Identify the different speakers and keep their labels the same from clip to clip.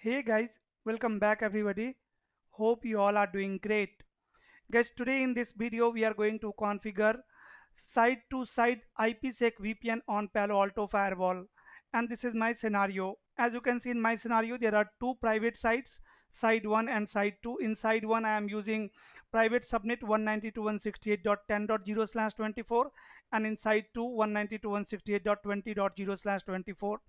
Speaker 1: Hey guys, welcome back everybody. Hope you all are doing great. Guys, today in this video we are going to configure side-to-side IPsec VPN on Palo Alto Firewall. And this is my scenario. As you can see in my scenario, there are two private sites, side 1 and side 2. In side 1, I am using private subnet 192.168.10.0/24 and in side 2, 192.168.20.0/24.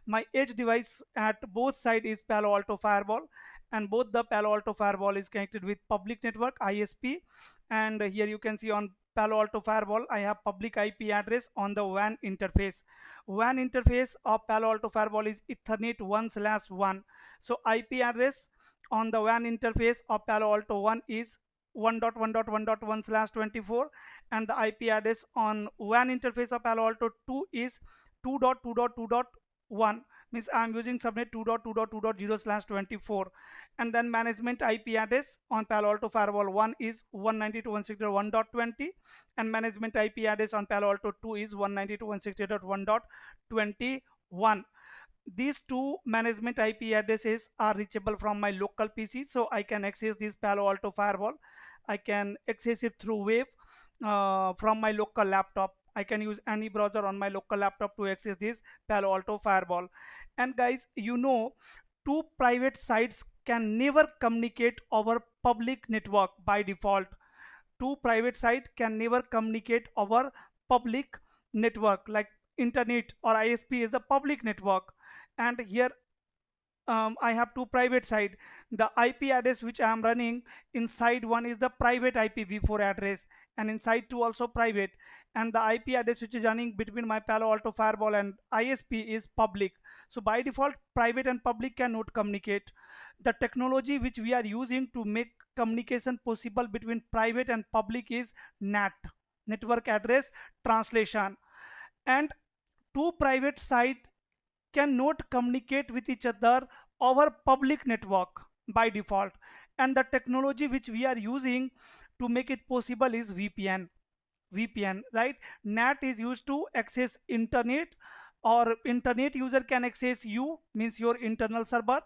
Speaker 1: My edge device at both sides is Palo Alto Firewall, and both the Palo Alto Firewall is connected with public network ISP. And here you can see on Palo Alto Firewall I have public IP address on the WAN interface. WAN interface of Palo Alto Firewall is Ethernet 1/1. So IP address on the WAN interface of Palo Alto 1 is 1.1.1.1/24, and the IP address on WAN interface of Palo Alto 2 is 2.2.2.1, means I'm using subnet 2.2.2.0/24. And then management IP address on Palo Alto Firewall 1 is 192.168.1.20, and management IP address on Palo Alto 2 is 192.168.1.21. These two management IP addresses are reachable from my local PC, so I can access this Palo Alto Firewall. I can access it through web from my local laptop. I can use any browser on my local laptop to access this Palo Alto Firewall. And guys, two private sites can never communicate over public network by default. Two private sites can never communicate over public network, like internet or ISP is the public network. And here I have two private side. The IP address which I am running inside one is the private IPv4 address, and inside two also private. And the IP address which is running between my Palo Alto Firewall and ISP is public. So by default, private and public cannot communicate. The technology which we are using to make communication possible between private and public is NAT, network address translation. And two private sites cannot communicate with each other over public network by default, and the technology which we are using to make it possible is VPN, right? NAT is used to access internet, or internet user can access you, means your internal server,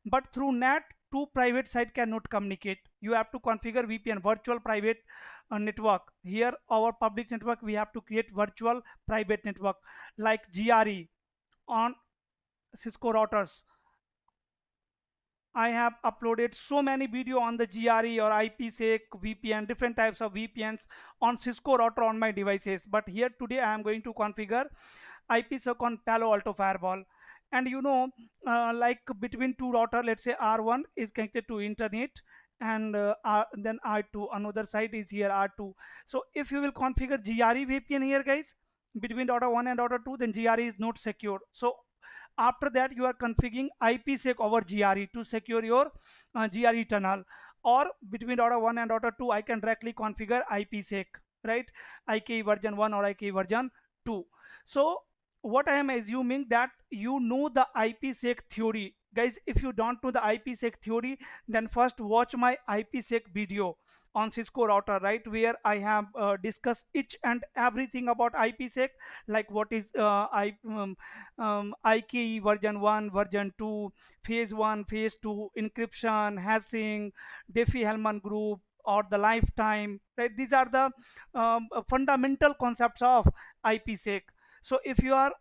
Speaker 1: but through NAT two private site cannot communicate. You have to configure VPN, virtual private network. Here our public network, we have to create virtual private network like GRE on Cisco routers. I have uploaded so many video on the GRE or IPsec VPN, different types of VPNs on Cisco router on my devices. But here today I am going to configure IPsec on Palo Alto Firewall. And like between two router, let's say R1 is connected to internet, and then R2, another side is here R2. So if you will configure GRE VPN here, guys, between router 1 and router 2, then GRE is not secure. So after that you are configuring IPsec over GRE to secure your GRE tunnel. Or between router 1 and router 2, I can directly configure IPsec, right? IK version 1 or IK version 2. So what I am assuming that you know the IPsec theory. Guys, if you don't know the IPsec theory, then first watch my IPsec video on Cisco router, right, where I have discussed each and everything about IPsec, like what is IKE version 1, version 2, phase 1, phase 2, encryption, hashing, Diffie-Hellman group, or the lifetime, right? These are the fundamental concepts of IPsec. So if you are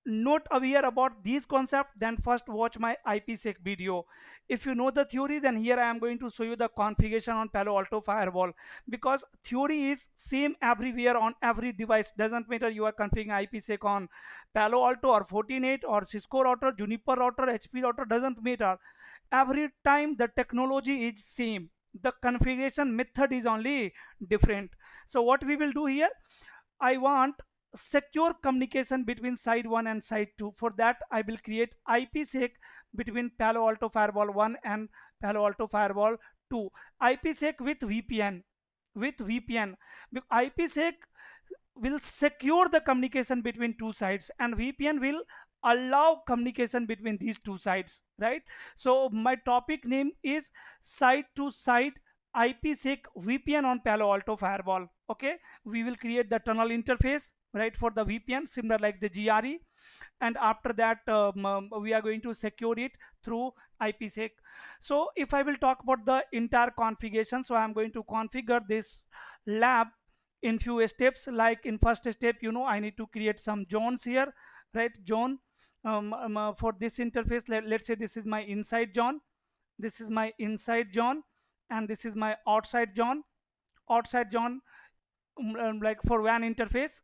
Speaker 1: not aware about these concepts, then first watch my IPsec video. If you know the theory, then here I am going to show you the configuration on Palo Alto Firewall, because theory is same everywhere on every device. Doesn't matter you are configuring IPsec on Palo Alto or Fortinet or Cisco router, Juniper router, HP router, doesn't matter. Every time the technology is same, the configuration method is only different. So what we will do here, I want secure communication between side 1 and side 2. For that I will create IPsec between Palo Alto Firewall 1 and Palo Alto Firewall 2. IPsec with VPN. IPsec will secure the communication between two sides, and VPN will allow communication between these two sides, right? So my topic name is side to side IPsec VPN on Palo Alto Firewall. Okay, we will create the tunnel interface, right, for the VPN, similar like the GRE. and after that we are going to secure it through IPsec. So if I will talk about the entire configuration, so I'm going to configure this lab in few steps. Like in first step, I need to create some zones here, right? Zone for this interface, let's say this is my inside zone, this is my inside zone, and this is my outside zone. Outside zone, like for WAN interface,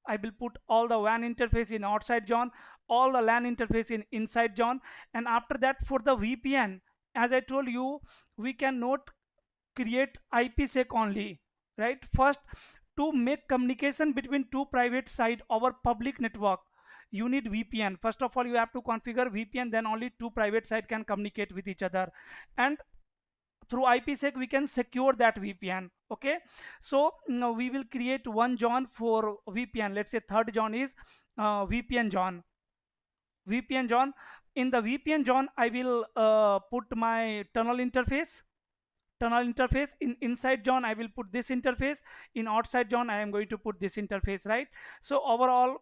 Speaker 1: I will put all the WAN interface in outside zone, all the LAN interface in inside zone. And after that, for the VPN, as I told you, we cannot create IPsec only, right? First, to make communication between two private side over public network, you need VPN. First of all, you have to configure VPN, then only two private side can communicate with each other. And through IPsec we can secure that VPN. Okay, so now we will create one zone for VPN. Let's say third zone is VPN zone. VPN zone. In the VPN zone, I will put my tunnel interface. Tunnel interface. In inside zone, I will put this interface. In outside zone, I am going to put this interface, right? So overall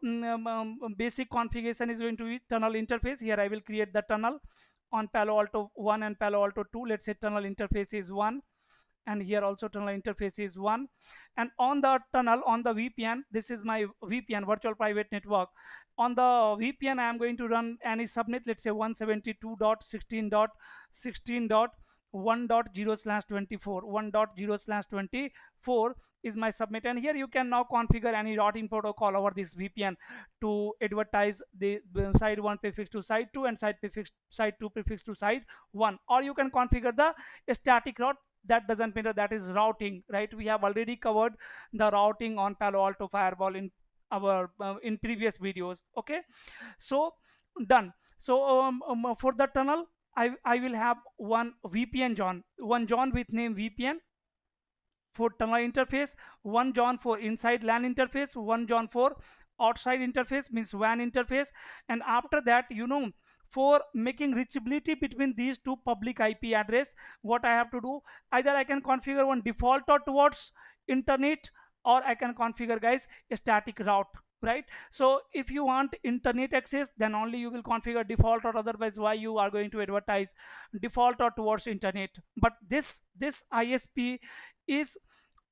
Speaker 1: basic configuration is going to be tunnel interface. Here I will create the tunnel on Palo Alto 1 and Palo Alto 2. Let's say tunnel interface is 1, and here also tunnel interface is 1. And on the tunnel, on the VPN, this is my VPN, virtual private network. On the VPN, I am going to run any subnet. Let's say 172.16.1.0/24. 1.0/24 is my subnet, and here you can now configure any routing protocol over this VPN to advertise the side 1 prefix to side 2 and side 2 prefix to side 1. Or you can configure the static route. That doesn't matter, that is routing, right? We have already covered the routing on Palo Alto Firewall in our in previous videos. Okay, so done. So for the tunnel, I will have one VPN zone, one zone with name VPN for tunnel interface, one zone for inside LAN interface, one zone for outside interface, means WAN interface. And after that, for making reachability between these two public IP address, what I have to do, either I can configure one default route towards internet, or I can configure, guys, a static route, right? So if you want internet access, then only you will configure default route. Otherwise, why you are going to advertise default route towards internet? But this ISP is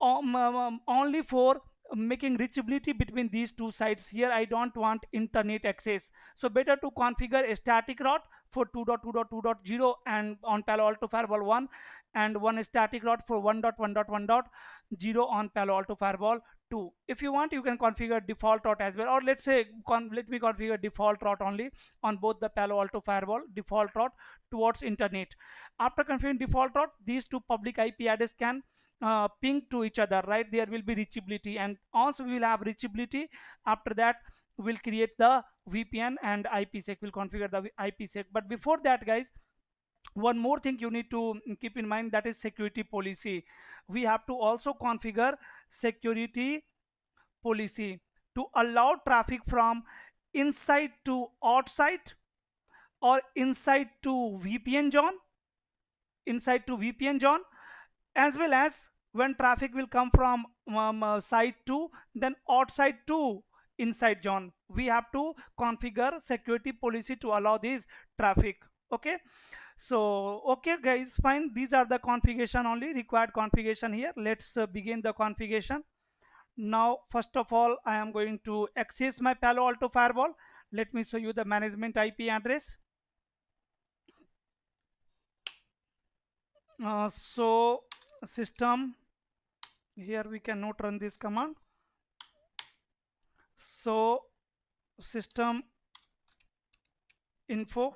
Speaker 1: only for making reachability between these two sites. Here I don't want internet access, so better to configure a static route for 2.2.2.0 and on Palo Alto Firewall 1, and one static route for 1.1.1.0 on Palo Alto Firewall 2. If you want, you can configure default route as well, or let's say let me configure default route only on both the Palo Alto Firewall, default route towards internet. After configuring default route, these two public IP address can ping to each other, right? There will be reachability, and also we will have reachability. After that, we'll create the VPN, and IPsec will configure the IPsec. But before that, guys, one more thing you need to keep in mind, that is security policy. We have to also configure security policy to allow traffic from inside to outside, or inside to VPN zone, as well as when traffic will come from side to, then outside to inside zone. We have to configure security policy to allow this traffic. Okay, so okay guys, fine, these are the configuration, only required configuration here. Let's begin the configuration. Now first of all, I am going to access my Palo Alto Firewall. Let me show you the management IP address. So system, here we cannot run this command. So system info,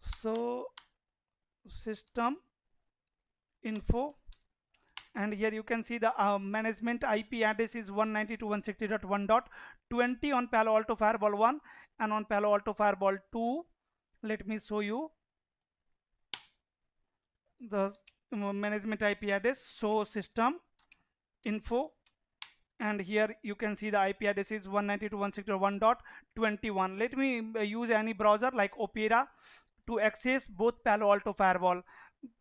Speaker 1: so system info, and here you can see the management IP address is 192.168.1.20 on Palo Alto Firewall 1 and on Palo Alto Firewall 2. Let me show you the management IP address. So system info, and here you can see the IP address is 192.168.1.21. Let me use any browser like Opera to access both Palo Alto Firewall.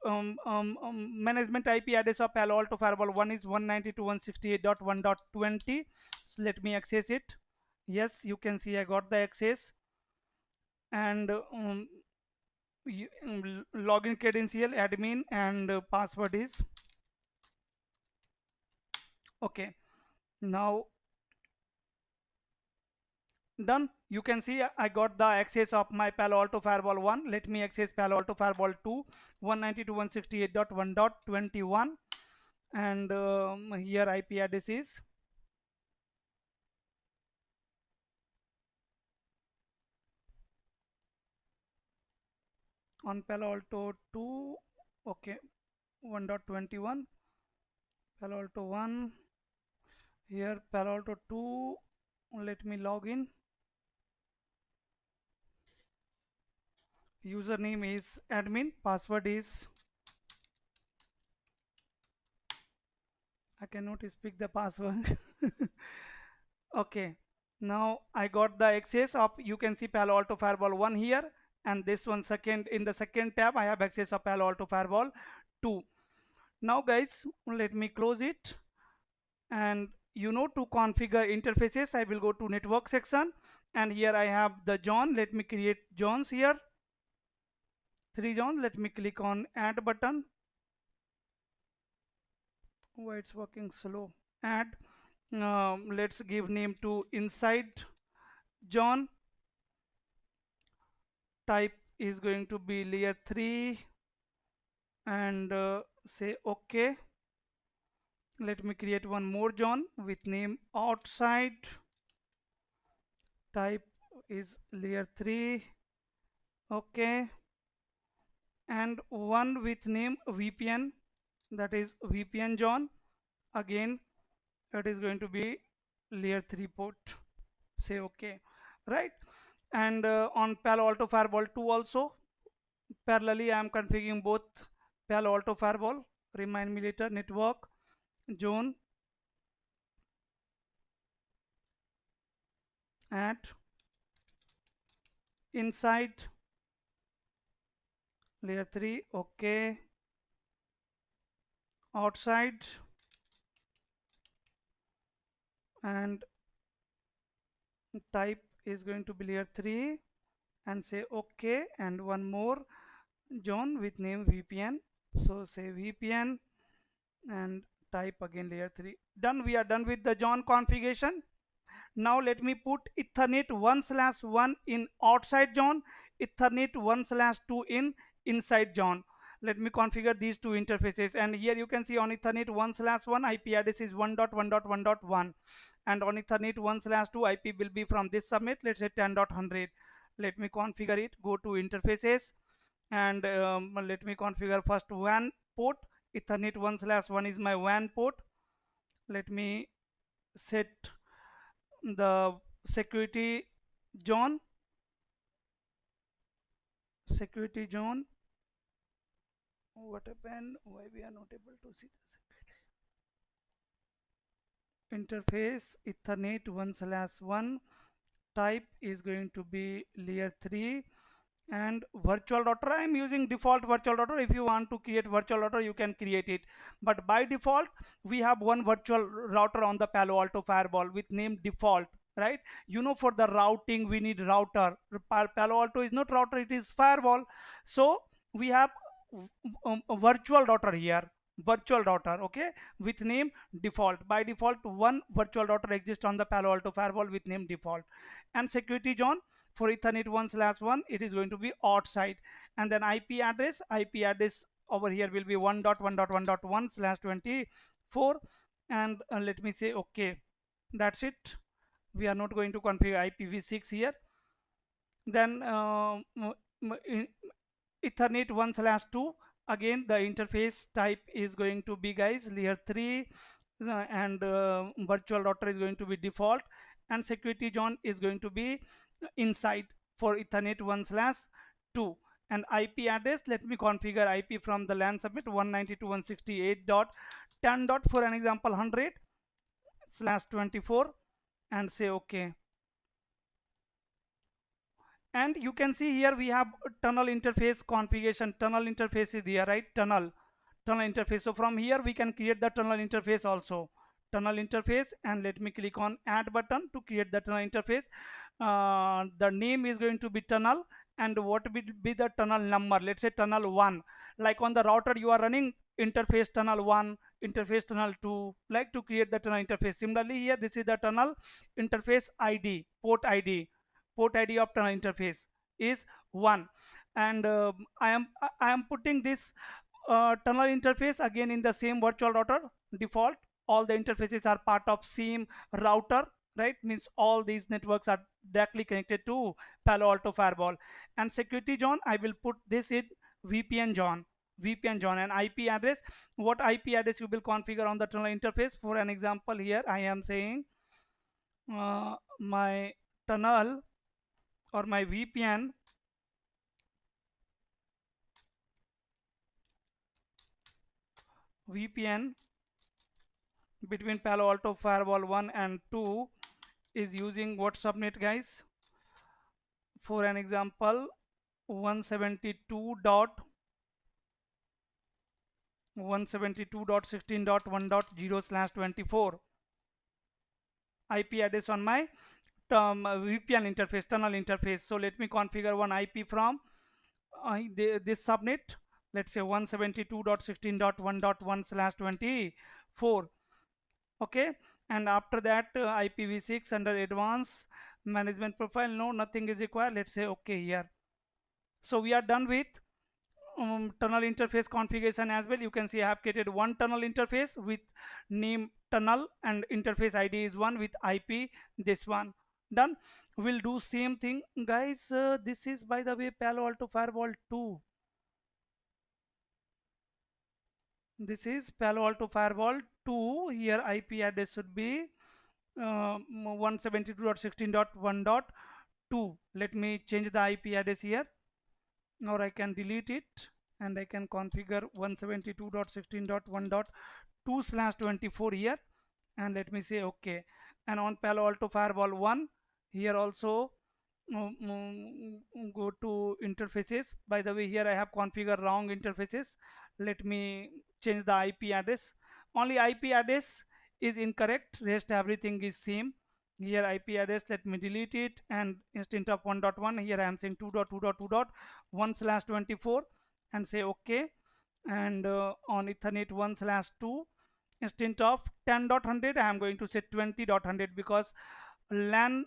Speaker 1: Management IP address of Palo Alto Firewall 1 is 192.168.1.20. So let me access it. Yes, you can see I got the access. And login credential admin, and password is okay. Now done. You can see I got the access of my Palo Alto Firewall 1. Let me access Palo Alto Firewall 2, 192.168.1.21, and here IP address is on Palo Alto 2. Okay, 1.21, Palo Alto 1, here Palo Alto 2. Let me log in. Username is admin, password is, I cannot speak the password. Okay, now I got the access of, you can see Palo Alto Firewall 1 here, and this one second, in the second tab I have access of Palo Alto Firewall 2. Now guys, let me close it. And to configure interfaces, I will go to network section, and here I have the John. Let me create Johns here, 3 Johns. Let me click on add button. Why it's working slow? Add. Let's give name to inside John. Type is going to be layer 3, and say okay. Let me create one more John with name outside. Type is layer 3, okay, and one with name VPN, that is VPN John. Again, it is going to be layer 3 port. Say okay, right? And on Palo Alto Firewall 2 also, parallelly I am configuring both Palo Alto Firewall. Remind me later. Network zone, at inside layer 3, okay, outside, and type is going to be layer 3, and say okay, and one more John with name VPN. So say VPN and type again layer 3. Done. We are done with the John configuration. Now let me put Ethernet 1/1 in outside John, Ethernet 1/2 in inside John. Let me configure these two interfaces, and here you can see on Ethernet 1/1 IP address is 1.1.1.1, and on Ethernet 1/2 IP will be from this subnet, let's say 10.100. Let me configure it. Go to interfaces, and let me configure first WAN port. Ethernet 1/1 is my WAN port. Let me set the security zone, what happened, why we are not able to see the interface? Ethernet 1/1, type is going to be layer 3, and virtual router, I am using default virtual router. If you want to create virtual router, you can create it, but by default we have one virtual router on the Palo Alto Firewall with name default, right? For the routing we need router. Palo Alto is not router, it is firewall. So we have a virtual router here, virtual router, okay, with name default. By default one virtual router exists on the Palo Alto Firewall with name default. And security zone for Ethernet 1/1, it is going to be outside. And then IP address over here will be 1.1.1.1/24. And let me say okay. That's it. We are not going to configure IPv6 here. Then Ethernet 1/2, again the interface type is going to be, guys, layer 3, and virtual router is going to be default, and security zone is going to be inside for Ethernet 1/2. And IP address, let me configure IP from the LAN subnet 192.168.10. For an example 100/24, and say okay. And you can see here we have tunnel interface configuration. Tunnel interface is here, right? Tunnel interface. So from here we can create the tunnel interface also. tunnel interface, and let me click on add button to create the tunnel interface. The name is going to be tunnel, and what will be the tunnel number? Let's say tunnel 1. Like on the router you are running interface tunnel 1, interface tunnel 2, like to create the tunnel interface. Similarly here, this is the tunnel interface ID, port ID of tunnel interface is 1. And I am putting this tunnel interface again in the same virtual router default. All the interfaces are part of same router, right? Means all these networks are directly connected to Palo Alto Firewall. And security zone, I will put this in VPN zone. And IP address, what IP address you will configure on the tunnel interface. For an example, here I am saying my tunnel or my VPN between Palo Alto Firewall 1 and 2 is using what subnet, guys? For an example, 172.168.16.1.0/24 IP address on my VPN interface, tunnel interface. So let me configure one IP from this subnet. Let's say 172.16.1.1/24. Okay, and after that IPv6 under advanced management profile, no, nothing is required. Let's say okay here. So we are done with tunnel interface configuration as well. You can see I have created one tunnel interface with name tunnel, and interface ID is 1 with IP this one. Done. We'll do same thing, guys. This is, by the way, Palo Alto Firewall 2. This is Palo Alto Firewall 2. Here IP address should be 172.16.1.2. Let me change the IP address here, or I can delete it and I can configure 172.16.1.2/24 here, and let me say okay. And on Palo Alto Firewall 1, here also go to interfaces. By the way, here I have configured wrong interfaces. Let me change the IP address. Only IP address is incorrect, rest everything is same. Here IP address, let me delete it, and instead of 1.1, here I am saying 2.2.2.1/24 and say okay. And on Ethernet 1/2, instead of 10.100, I am going to say 20.100, because LAN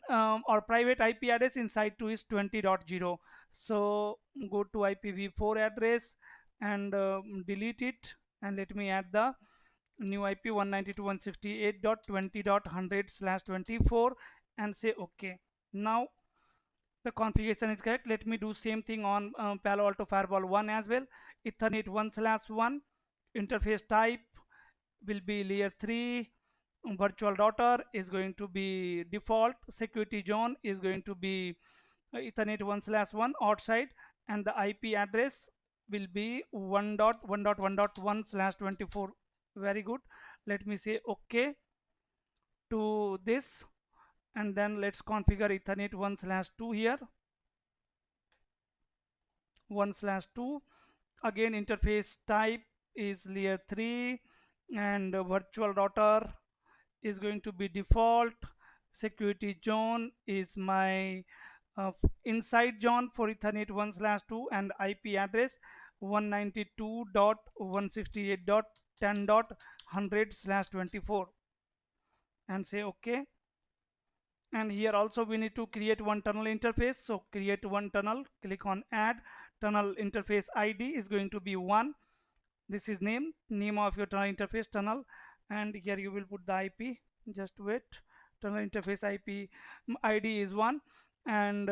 Speaker 1: or private IP address inside 2 is 20.0. So go to IPv4 address and delete it, and let me add the new IP 192.168.20.100/24 and say okay. Now the configuration is correct. Let me do same thing on Palo Alto Firewall 1 as well. Ethernet 1/1, interface type will be layer 3, virtual router is going to be default, security zone is going to be Ethernet 1/1 outside, and the IP address will be 1.1.1.1/24. Very good. Let me say okay to this, and then let's configure Ethernet 1/2 here. 1/2, again interface type is layer 3, and virtual router is going to be default, security zone is my inside zone for Ethernet 1/2, and IP address 192.168.10.100/24 and say okay. And here also we need to create one tunnel interface. So create one tunnel, click on add. Tunnel interface ID is going to be 1. This is name of your tunnel interface, tunnel, and here you will put the IP. Just wait. Tunnel interface IP ID is 1, and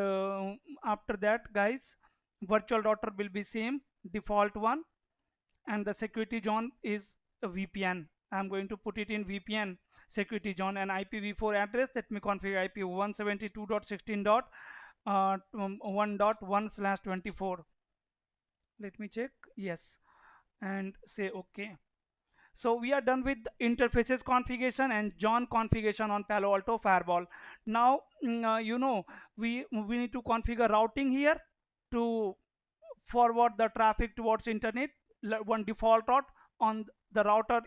Speaker 1: after that, guys, virtual router will be same, default 1, and the security zone is a VPN. I'm going to put it in VPN security zone, and IPv4 address, let me configure IP 172.16.1.1/24. Let me check. Yes, and say okay. So we are done with interfaces configuration and zone configuration on Palo Alto Firewall. Now we need to configure routing here to forward the traffic towards internet. One default route on the router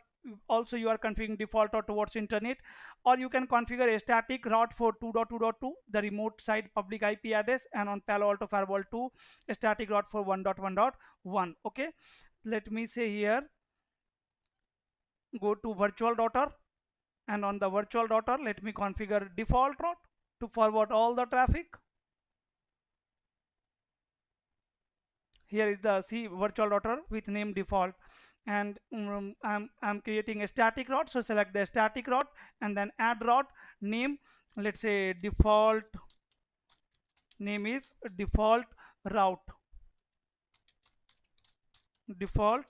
Speaker 1: also you are configuring default route towards internet, or you can configure a static route for 2.2.2, the remote side public IP address, and on Palo Alto Firewall 2 a static route for 1.1.1. okay, let me say here, go to virtual router, and on the virtual router let me configure default route to forward all the traffic. Here is the C virtual router with name default, and I'm creating a static route, so select the static route and then add route name. Let's say default name is default route, default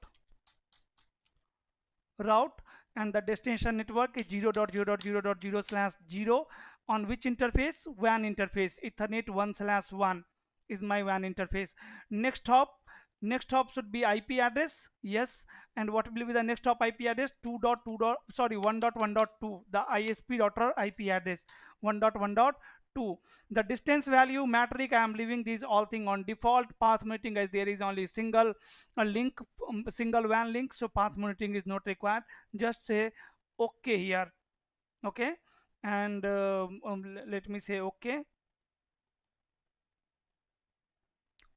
Speaker 1: route, and the destination network is 0.0.0.0/0. On which interface? WAN interface, Ethernet 1/1 is my WAN interface. Next hop should be IP address, yes. And what will be the next hop IP address? 2.2. Sorry, 1.1.2, the ISP router IP address 1.1.2. The distance value metric, I am leaving these all thing on default. Path monitoring, as there is only single link, single WAN link, so path monitoring is not required. Just say okay here, okay. And let me say okay.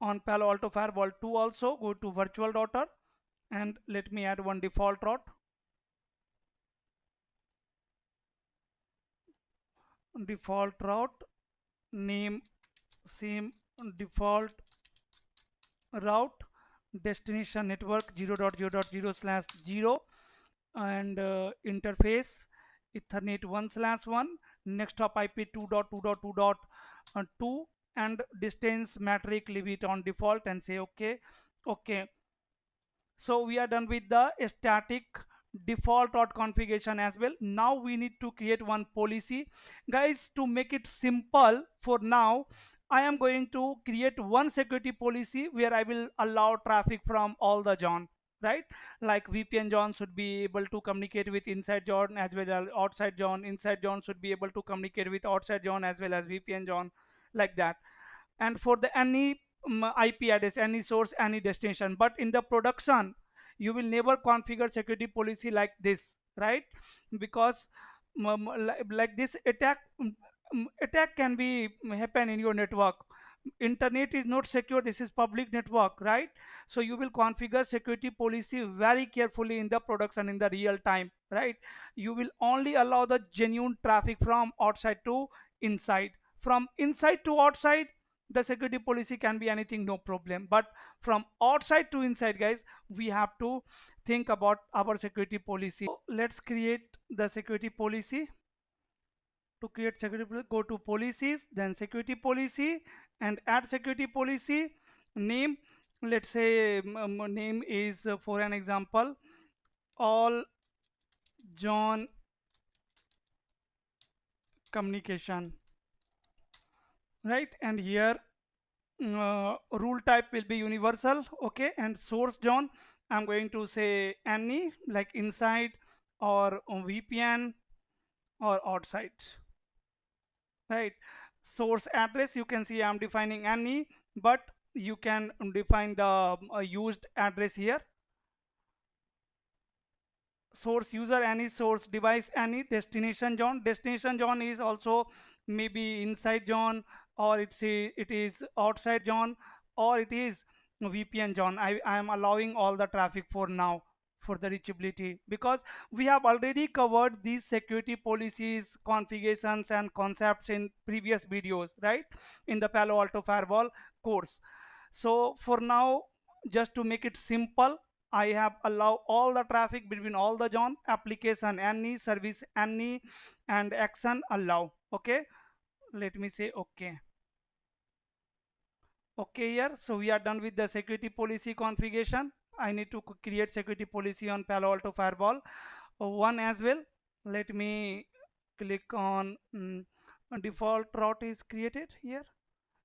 Speaker 1: On Palo Alto Firewall 2 also, go to virtual router and let me add one default route. Default route name same default route, destination network 0.0.0/0, and interface Ethernet 1/1, next hop IP 2.2.2.2, and distance metric leave it on default and say okay. Okay, so we are done with the static default route configuration as well. Now we need to create one policy, guys. To make it simple, for now I am going to create one security policy where I will allow traffic from all the zone, right? Like VPN zone should be able to communicate with inside zone as well as outside zone, inside zone should be able to communicate with outside zone as well as VPN zone, like that. And for the any IP address, any source, any destination. But in the production, you will never configure security policy like this, right? Because like this attack can be happen in your network. Internet is not secure, this is public network, right? So you will configure security policy very carefully in the production, in the real time, right? You will only allow the genuine traffic from outside to inside. From inside to outside, the security policy can be anything, no problem. But from outside to inside, guys, we have to think about our security policy. So let's create the security policy. To create security policy, go to policies, then security policy, and add security policy name. Let's say name is for an example, all John communication, right? And here rule type will be universal, okay. And source zone, I'm going to say any, like inside or VPN or outside, right? Source address, you can see I'm defining any, but you can define the used address here. Source user any, source device any, destination zone is also maybe inside zone, or it is outside zone, or it is VPN zone. I am allowing all the traffic for now for the reachability, because we have already covered these security policies, configurations and concepts in previous videos, right, in the Palo Alto Firewall course. So for now, just to make it simple, I have allow all the traffic between all the zone, application any, service any, and action allow, okay. Let me say okay. Okay here. So we are done with the security policy configuration. I need to create security policy on Palo Alto Firewall 1 as well. Let me click on default route is created here.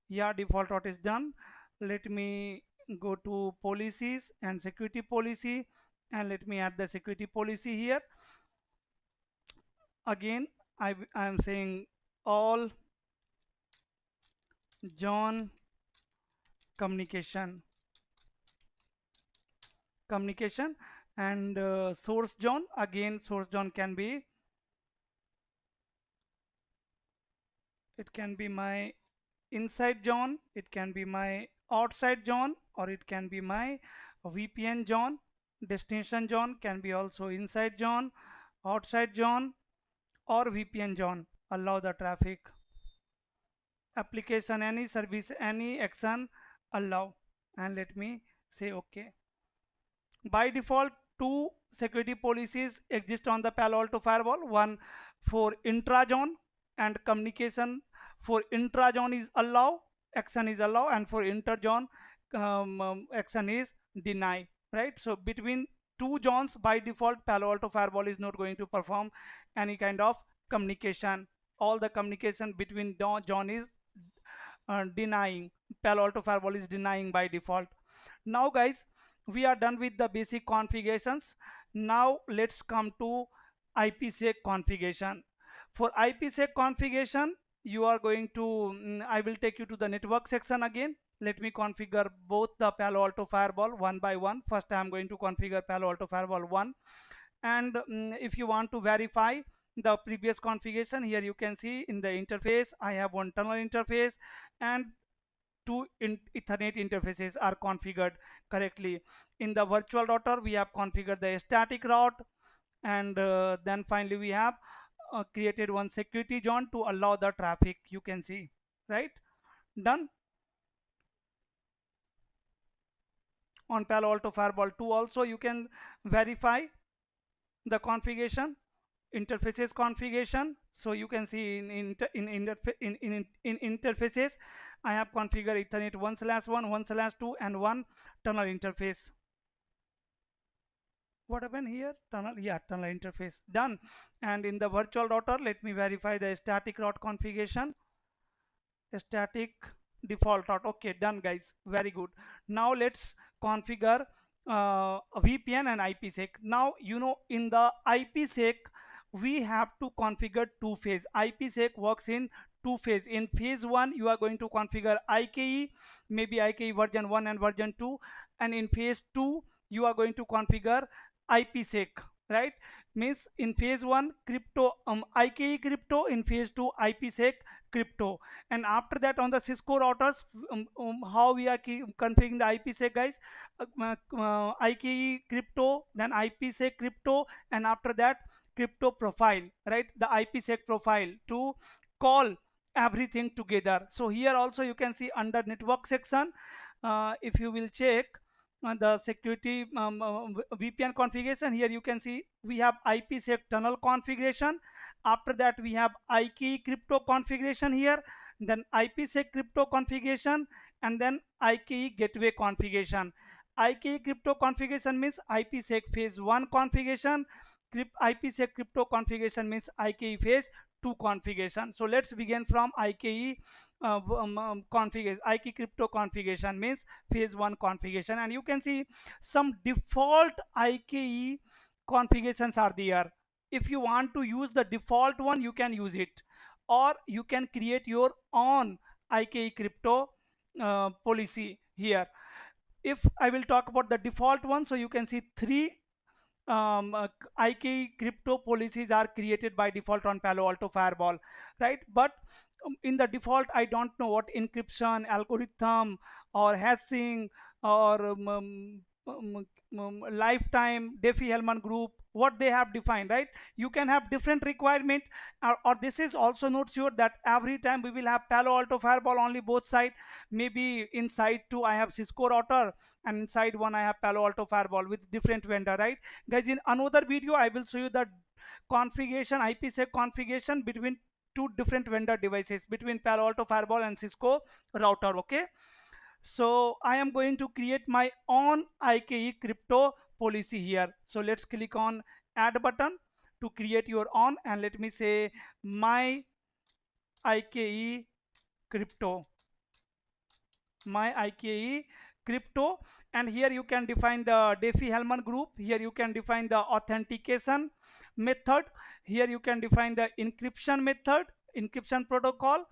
Speaker 1: Yeah, default route is done. Let me go to policies and security policy, and let me add the security policy here. Again, I am saying all John communication, And source zone, again source zone can be, it can be my inside zone, it can be my outside zone, or it can be my VPN zone. Destination zone can be also inside zone, outside zone, or VPN zone. Allow the traffic. Application, any service, any action, allow. And let me say OK. By default, two security policies exist on the Palo Alto Firewall. One for intra-zone and communication. For intra-zone is allow, action is allow, and for inter-zone action is deny. Right. So between two zones, by default, Palo Alto Firewall is not going to perform any kind of communication. All the communication between zone is denying. Palo Alto Firewall is denying by default. Now guys, we are done with the basic configurations. Now let's come to IPsec configuration. For IPsec configuration, you are going to I will take you to the network section again. Let me configure both the Palo Alto Firewall one by one. First I am going to configure Palo Alto Firewall 1, and if you want to verify the previous configuration, here you can see in the interface I have one tunnel interface, and two Ethernet interfaces are configured correctly. In the virtual router, we have configured the static route, and then finally we have created one security zone to allow the traffic. You can see, right? Done. On Palo Alto Firewall 2 also you can verify the configuration, interfaces configuration. So you can see in interfaces I have configured Ethernet 1/1, 1/2, and one tunnel interface. What happened here? Tunnel, yeah, tunnel interface done. And in the virtual router, let me verify the static route configuration. Static default route. Okay, done guys, very good. Now let's configure VPN and IPsec. Now you know in the IPsec we have to configure two phase. IPsec works in two phase. In phase 1 you are going to configure IKE, maybe IKE version 1 and version 2, and in phase 2 you are going to configure IPsec, right? Means in phase 1 crypto IKE crypto, in phase 2 IPsec crypto. And after that on the Cisco routers, how we are configuring the IPsec guys, IKE crypto, then IPsec crypto, and after that crypto profile, right? The IPsec profile to call everything together. So here also you can see under network section, if you will check the security VPN configuration, here you can see we have IPsec tunnel configuration. After that we have IKE crypto configuration here, then IPsec crypto configuration, and then IKE gateway configuration. IKE crypto configuration means IPsec phase 1 configuration. IPsec crypto configuration means IKE phase 2 configuration. So let's begin from IKE configuration. IKE crypto configuration means phase 1 configuration, and you can see some default IKE configurations are there. If you want to use the default one, you can use it, or you can create your own IKE crypto policy here. If I will talk about the default one, so you can see three IKE crypto policies are created by default on Palo Alto Firewall, right? But in the default, I don't know what encryption algorithm or hashing or lifetime Diffie-Hellman group, what they have defined, right? You can have different requirement, or this is also not sure that every time we will have Palo Alto Firewall only both side. Maybe inside 2 I have Cisco router, and inside 1 I have Palo Alto Firewall with different vendor, right? Guys, in another video I will show you the configuration, IPsec configuration between two different vendor devices, between Palo Alto Firewall and Cisco router. Okay, so I am going to create my own IKE crypto policy here. So let's click on add button to create your own, and let me say my IKE crypto, my IKE crypto. And here you can define the Diffie-Hellman group. Here you can define the authentication method. Here you can define the encryption method, encryption protocol,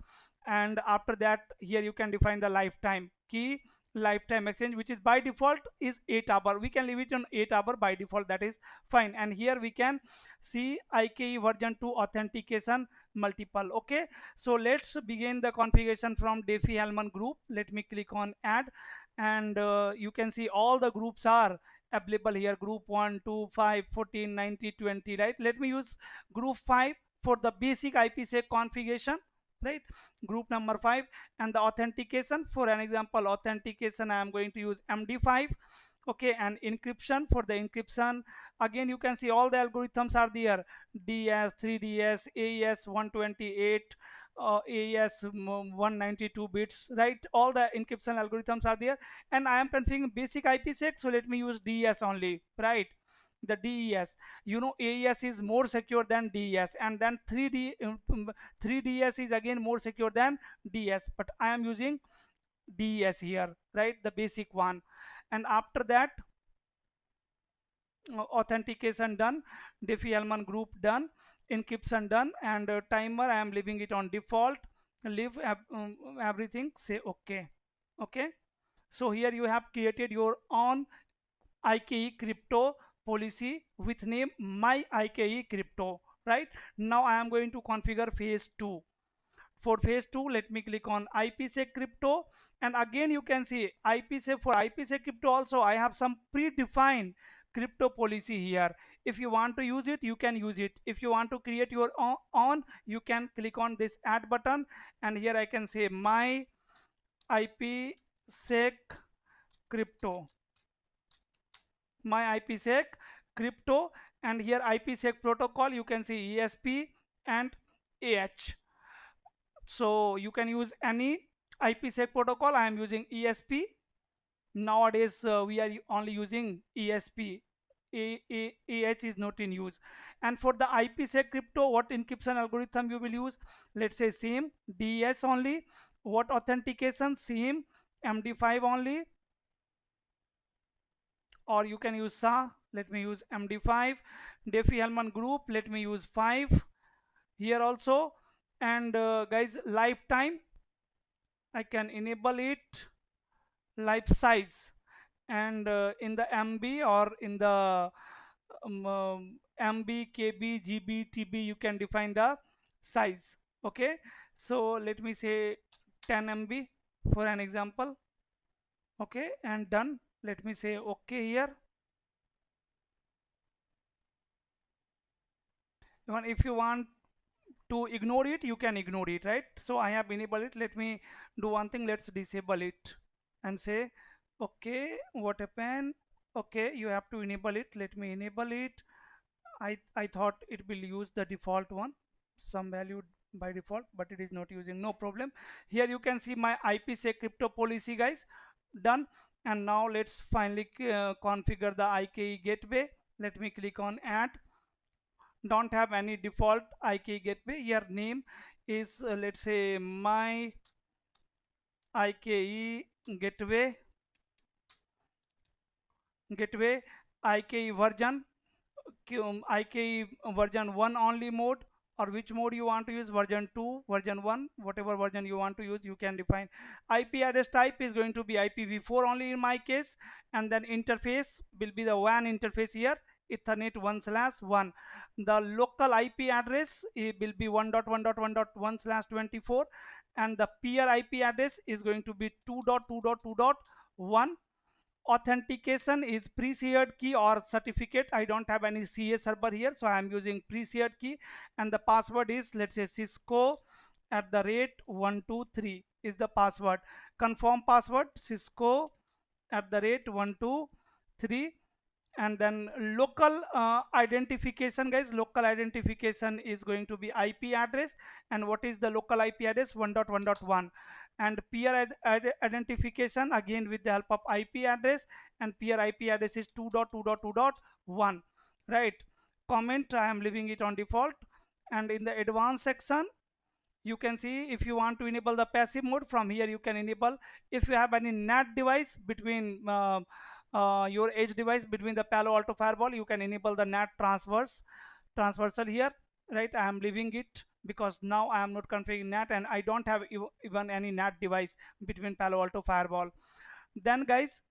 Speaker 1: and after that here you can define the lifetime key, lifetime exchange, which is by default is 8 hour. We can leave it on 8 hour by default, that is fine. And here we can see IKE version 2 authentication multiple. Okay, so let's begin the configuration from Diffie-Hellman group. Let me click on add, and you can see all the groups are available here: group 1, 2, 5, 14, 90, 20, right? Let me use group 5 for the basic IPsec configuration, right? Group number 5. And the authentication, for an example authentication, I am going to use MD5. Okay, and encryption, for the encryption, again you can see all the algorithms are there: DS, 3DS, AES 128, AES 192 bits, right? All the encryption algorithms are there. And I am configuring basic IPsec, so let me use DES only, right? The DES, you know, AES is more secure than DES, and then 3DS is again more secure than DS, but I am using DES here, right? The basic one. And after that, authentication done, Diffie-Hellman group done, encryption done, and timer I am leaving it on default. Leave everything, say okay. Okay, so here you have created your own IKE crypto policy with name my IKE crypto, right? Now I am going to configure phase 2. For phase 2, let me click on IPsec crypto, and again you can see IPsec. For IPsec crypto also I have some predefined crypto policy here. If you want to use it, you can use it. If you want to create your own, you can click on this add button, and here I can say my IPsec crypto, my IPsec crypto, and here IPsec protocol, you can see ESP and AH. So you can use any IPsec protocol. I am using ESP. Nowadays we are only using ESP. AH is not in use. And for the IPsec crypto, what encryption algorithm you will use? Let's say same DES only. What authentication? Same MD5 only, or you can use SA. Let me use MD5. Diffie-Hellman group, let me use 5 here also. And guys, lifetime I can enable it, life size, and in the MB or in the MB, KB, GB, TB, you can define the size. Okay, so let me say 10 MB for an example. Okay, and done. Let me say okay here. Even if you want to ignore it, you can ignore it, right? So I have enabled it. Let me do one thing. Let's disable it and say okay, what happened? Okay, you have to enable it. Let me enable it. I thought it will use the default one, some value by default, but it is not using. No problem. Here you can see my IPsec crypto policy, guys. Done. And now let's finally configure the IKE gateway. Let me click on add. Don't have any default IKE gateway. Your name is let's say my IKE gateway IKE version, IKE version 1 only mode, or which mode you want to use, version 2, version 1, whatever version you want to use, you can define. IP address type is going to be IPv4 only in my case, and then interface will be the WAN interface here, Ethernet 1/1. The local IP address will be 1.1.1.1/24, and the peer IP address is going to be 2.2.2.1. Authentication is pre-shared key or certificate. I don't have any CA server here, so I am using pre-shared key, and the password is, let's say, Cisco @123 is the password. Confirm password, Cisco @123. And then local identification, guys. Local identification is going to be IP address, and what is the local IP address? 1.1.1. And peer identification, again with the help of IP address, and peer IP address is 2.2.2.1, right? Comment, I am leaving it on default. And in the advanced section, you can see if you want to enable the passive mode, from here you can enable. If you have any NAT device between your edge device between the Palo Alto Firewall, you can enable the NAT transversal here, right? I am leaving it because now I am not configuring NAT, and I don't have even any NAT device between Palo Alto Firewall. Then guys,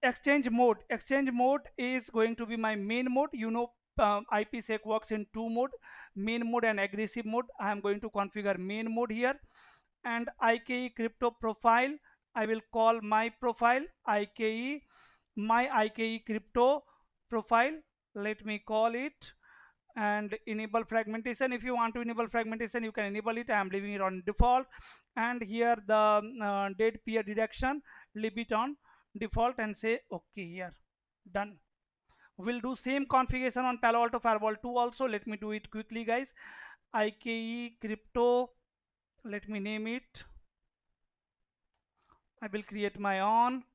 Speaker 1: exchange mode is going to be my main mode. You know, IPsec works in two mode, main mode and aggressive mode. I am going to configure main mode here. And IKE crypto profile, I will call my profile IKE, my IKE crypto profile, let me call it. And enable fragmentation, if you want to enable fragmentation you can enable it. I am leaving it on default. And here the dead peer detection, leave it on default and say okay here. Done. We'll do same configuration on Palo Alto Firewall 2 also. Let me do it quickly guys. IKE crypto, let me name it. I will create my own.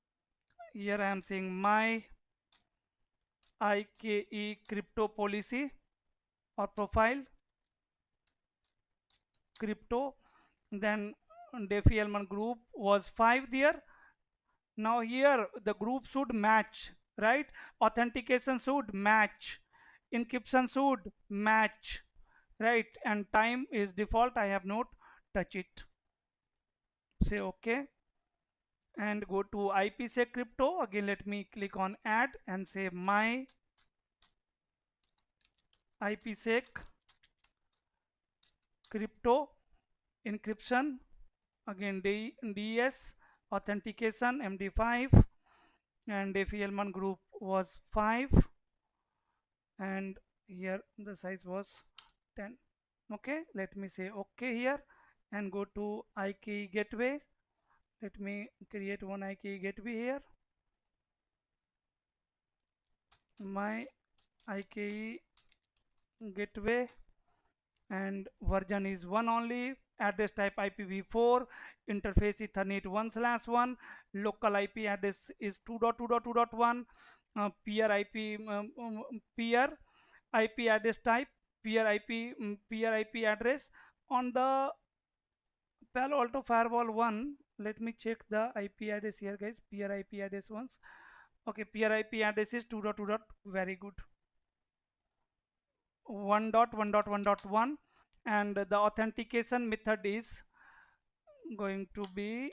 Speaker 1: Here I am saying my IKE crypto policy or profile crypto. Then Defi element group was 5 there. Now here the group should match, right? Authentication should match, encryption should match, right? And time is default, I have not touch it. Say okay and go to IPsec crypto. Again let me click on add and say my IPsec crypto encryption, again DS authentication MD5, and Defi element group was 5, and here the size was 10. Okay, let me say okay here and go to IKE gateway. Let me create one IKE gateway here. My IKE gateway, and version is 1 only. Address type IPv4, interface Ethernet 1/1, local IP address is 2.2.2.1, peer IP peer IP address type peer IP address. On the Palo Alto Firewall 1, let me check the IP address here guys. Peer IP address once. Okay, peer IP address is 2.2. Very good. 1.1.1.1, and the authentication method is going to be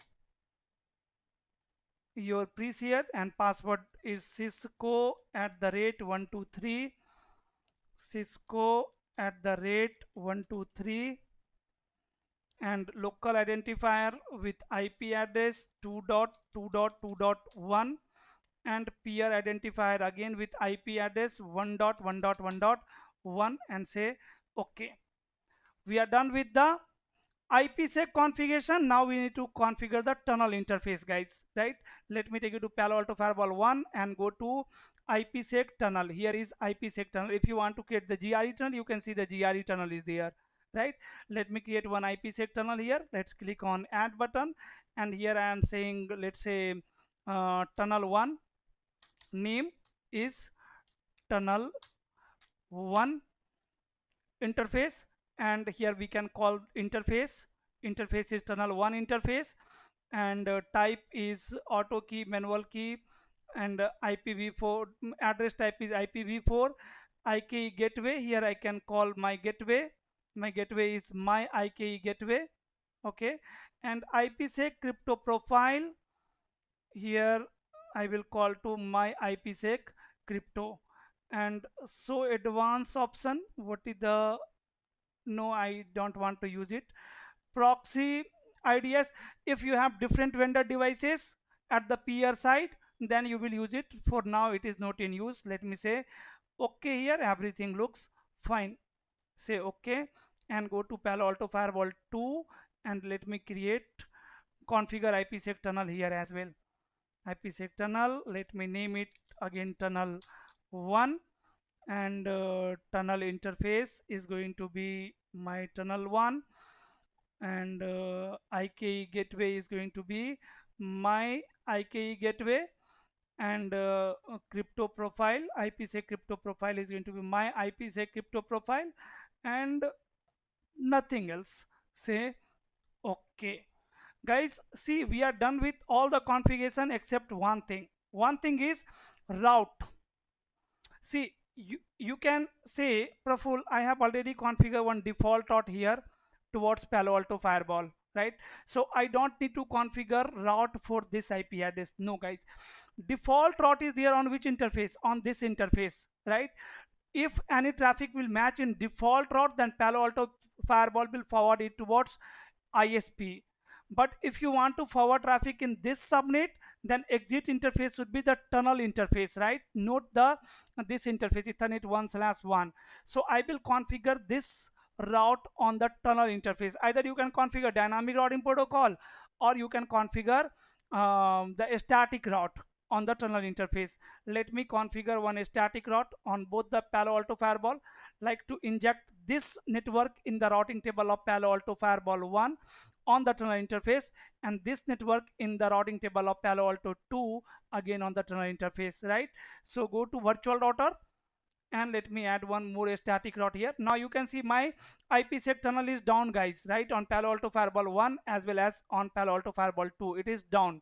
Speaker 1: your pre-share, and password is Cisco @123, Cisco @123, and local identifier with IP address 2.2.2.1, and peer identifier again with IP address 1.1.1.1, and say okay. We are done with the IPsec configuration. Now we need to configure the tunnel interface guys, right? Let me take you to Palo Alto Firewall 1 and go to IPsec tunnel. Here is IPsec tunnel. If you want to create the GRE tunnel, you can see the GRE tunnel is there, right? Let me create one IPsec tunnel here. Let's click on add button, and here I am saying, let's say tunnel 1, name is tunnel 1 interface, and here we can call interface is tunnel 1 interface, and type is auto key, manual key, and IPv4 address type is IPv4. IKE gateway, here I can call my gateway is my IKE gateway. Okay, and IPsec crypto profile, here I will call to my IPsec crypto. And so advanced option, what is the, no, I don't want to use it. Proxy IDS, if you have different vendor devices at the peer side, then you will use it. For now it is not in use. Let me say okay here. Everything looks fine. Say okay and go to Palo Alto Firewall 2, and let me create configure IPsec tunnel here as well. IPsec tunnel, let me name it again tunnel 1, and tunnel interface is going to be my tunnel 1, and IKE gateway is going to be my IKE gateway, and crypto profile, IPsec crypto profile is going to be my IPsec crypto profile, and nothing else. Say okay. Guys, see, we are done with all the configuration except one thing. One thing is route. See, you can say, Praful, I have already configured one default route here towards Palo Alto Firewall, right? So I don't need to configure route for this IP address. No guys, default route is there on which interface? On this interface, right? If any traffic will match in default route, then Palo Alto Firewall will forward it towards ISP. But if you want to forward traffic in this subnet, then exit interface would be the tunnel interface, right? Note the this interface Ethernet 1/1. So I will configure this route on the tunnel interface. Either you can configure dynamic routing protocol, or you can configure the static route on the tunnel interface. Let me configure one static route on both the Palo Alto Firewall, like to inject this network in the routing table of Palo Alto Firewall 1 on the tunnel interface, and this network in the routing table of Palo Alto 2 again on the tunnel interface, right? So go to virtual router and let me add one more static route here. Now you can see my IPsec tunnel is down guys, right? On Palo Alto Firewall 1 as well as on Palo Alto Firewall 2, it is down.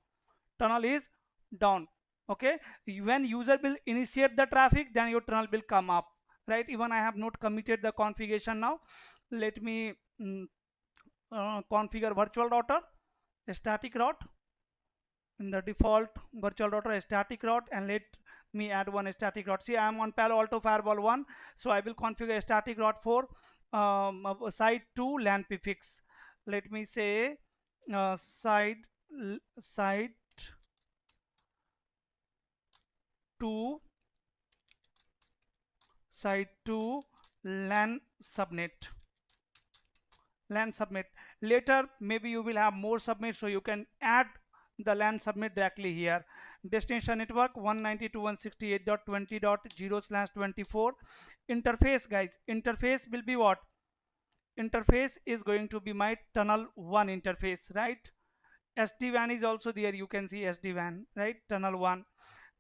Speaker 1: Tunnel is down. Okay, when user will initiate the traffic, then your tunnel will come up, right? Even I have not committed the configuration now. Let me configure virtual router, a static route. In the default virtual router, a static route, and let me add one static route. See, I am on Palo Alto Firewall 1, so I will configure a static route for site 2 LAN prefix. Let me say site 2 LAN subnet. Later maybe you will have more subnets, so you can add the LAN subnet directly here. Destination network 192.168.20.0/24. Interface guys, interface will be what? Interface is going to be my tunnel 1 interface, right? SD-WAN is also there, you can see SD-WAN, right? Tunnel 1.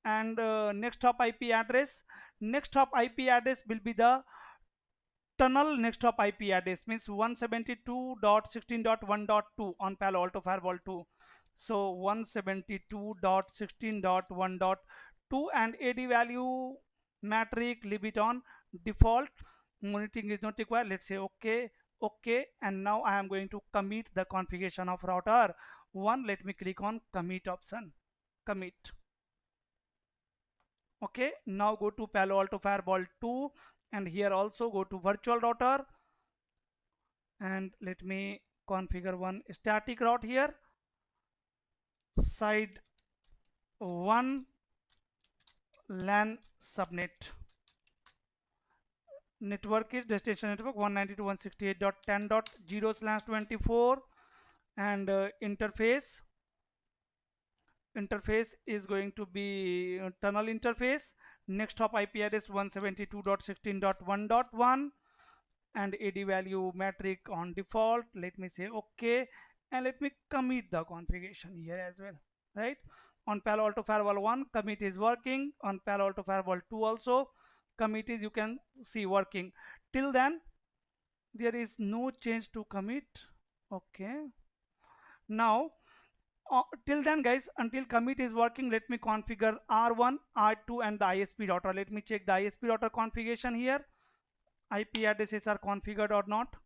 Speaker 1: And next hop IP address will be the tunnel next hop IP address, means 172.16.1.2 on Palo Alto Firewall 2. So 172.16.1.2, and AD value metric, leave it on default. Monitoring is not required. Let's say okay. And now I am going to commit the configuration of router 1. Let me click on commit option. Commit. Okay, now go to Palo Alto Firewall 2, and here also go to virtual router, and let me configure one static route here. Side 1 LAN subnet. Network is destination network 192.168.10.0/24, and interface is going to be tunnel interface. Next hop IP address 172.16.1.1, and AD value metric on default. Let me say okay, and let me commit the configuration here as well, right? On Palo Alto Firewall 1, commit is working. On Palo Alto Firewall 2 also commit is, you can see, working. Till then there is no change to commit. Okay, now till then guys, until commit is working, let me configure R1, R2 and the ISP router. Let me check the ISP router configuration here. IP addresses are configured or not.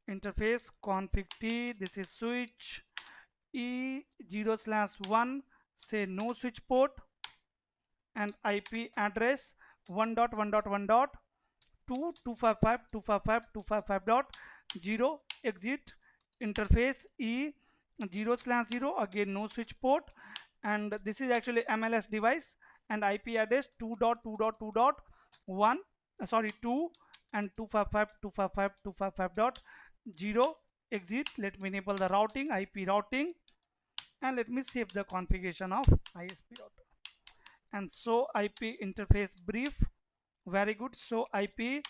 Speaker 1: Interface config T, this is switch E0/1, say no switch port, and IP address 1.1.1.2.255.255.255.0, exit. Interface E0/0, again no switch port, and this is actually MLS device, and IP address 2.2.2.1, sorry 2, and 255.255.255.0, exit. Let me enable the routing, IP routing, and let me save the configuration of ISP router. And so IP interface brief, very good. So IP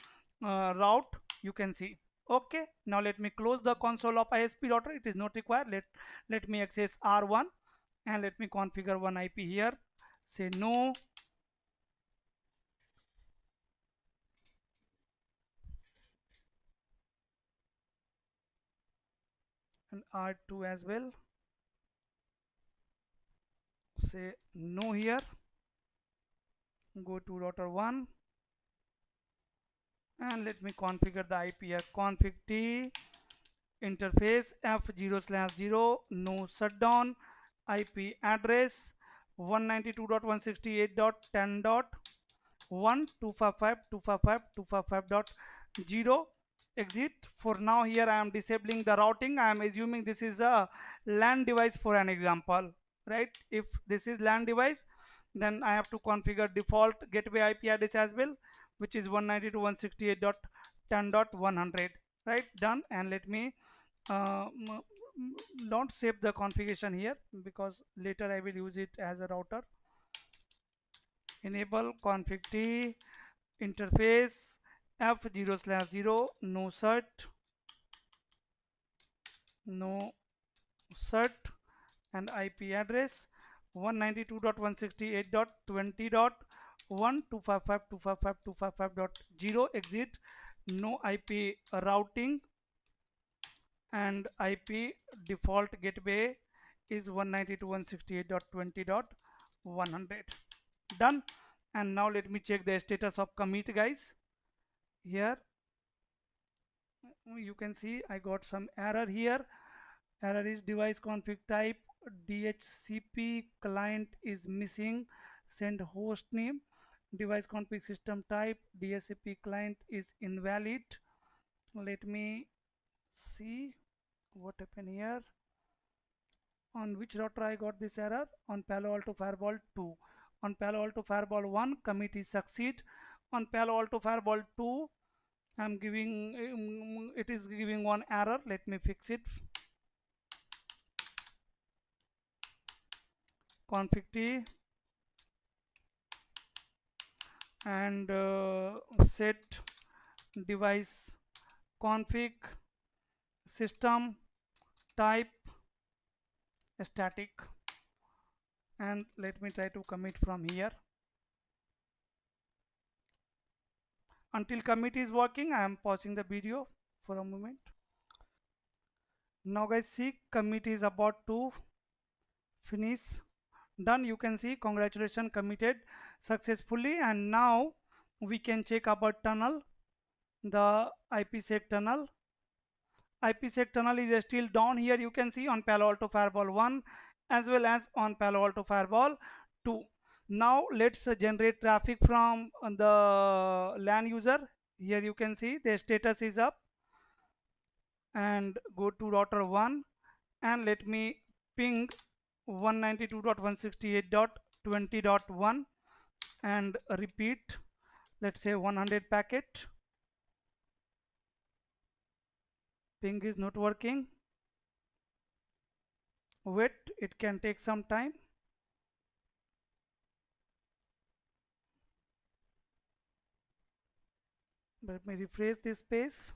Speaker 1: route, you can see. Okay, now let me close the console of ISP router, it is not required. Let me access R1, and let me configure one IP here, say no, and R2 as well, say no here. Go to router 1, and let me configure the IP here, config T interface f0/0 no shutdown, IP address 192.168.10.1 exit. For now here I am disabling the routing. I am assuming this is a LAN device for an example, right? If this is LAN device, then I have to configure default gateway IP address as well, which is 192.168.10.100, right? Done. And let me uh, don't save the configuration here because later I will use it as a router. Enable config t interface f0/0 no cert no cert and IP address 192.168.20.1255255.255.0 exit. No IP routing and IP default gateway is 192.168.20.100. Done. And now let me check the status of commit, guys. Here you can see I got some error here. Error is device config type DHCP client is missing, send host name. Device config system type DHCP client is invalid. Let me see what happened here. On which router I got this error? On Palo Alto Firewall 2. On Palo Alto Firewall 1 commit is succeed. On Palo Alto Firewall 2 I'm giving it is giving one error. Let me fix it. Config t and set device config system type static, and let me try to commit from here. Until commit is working, I am pausing the video for a moment. Now guys, see, commit is about to finish. Done. You can see congratulations, committed successfully. And now we can check about tunnel, the IPsec tunnel. IPsec tunnel is still down here. You can see on Palo Alto Firewall 1 as well as on Palo Alto Firewall 2. Now let's generate traffic from the LAN user. Here you can see the status is up, and go to router 1 and let me ping 192.168.20.1 and repeat, let's say 100 packet. Ping is not working. Wait, it can take some time. Let me refresh this page.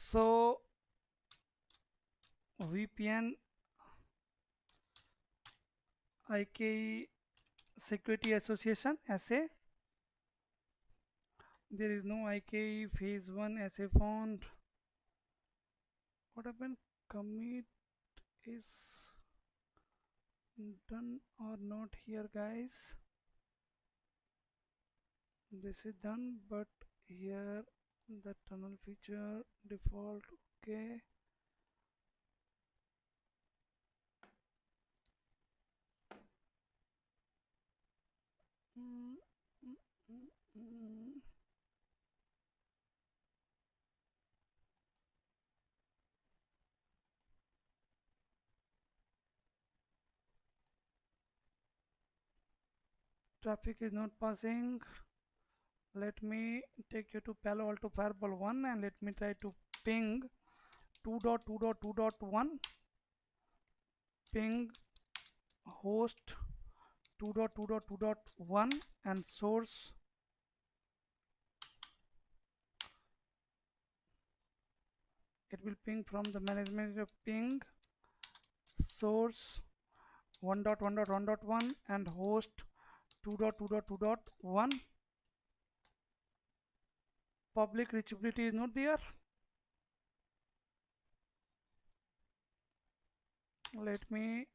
Speaker 1: So VPN IKE Security Association SA. There is no IKE phase 1 SA found. What happened? Commit is done or not here, guys? This is done, but here the tunnel feature default. Okay. Mm, mm, mm, mm. Traffic is not passing. Let me take you to Palo Alto Firewall 1 and let me try to ping 2.2.2.1, ping host 2.2.2.1 and source it will ping from the management ping source 1.1.1.1 and host 2.2.2.1. Public reachability is not there. Let me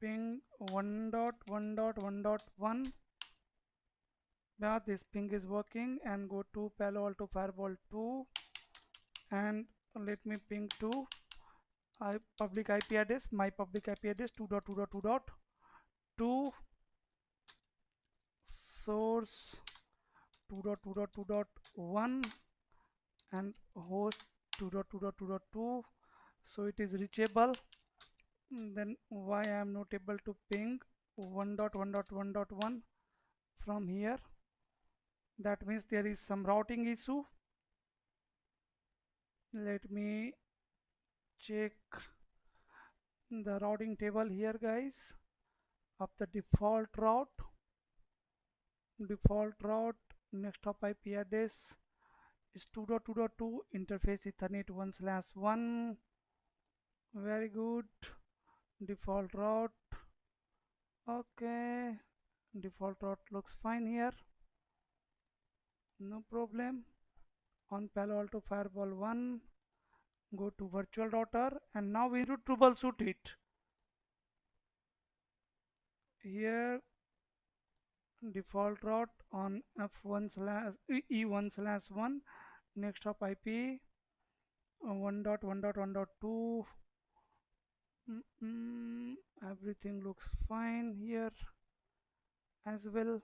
Speaker 1: ping 1.1.1.1. Yeah, this ping is working, and go to Palo Alto Firewall 2 and let me ping to public IP address, my public IP address 2.2.2.2 source 2.2.2.1 and host 2.2.2.2. So it is reachable. Then why I am not able to ping 1.1.1.1 from here? That means there is some routing issue. Let me check the routing table here, guys, of the default route. Next hop IP address is 2.2.2, interface Ethernet 1/1. Very good. Default route. Okay, default route looks fine here, no problem. On Palo Alto Firewall 1, go to virtual router, and now we need to troubleshoot it. Here default route on E1/1, next hop IP 1.1.1.2. Everything looks fine here as well.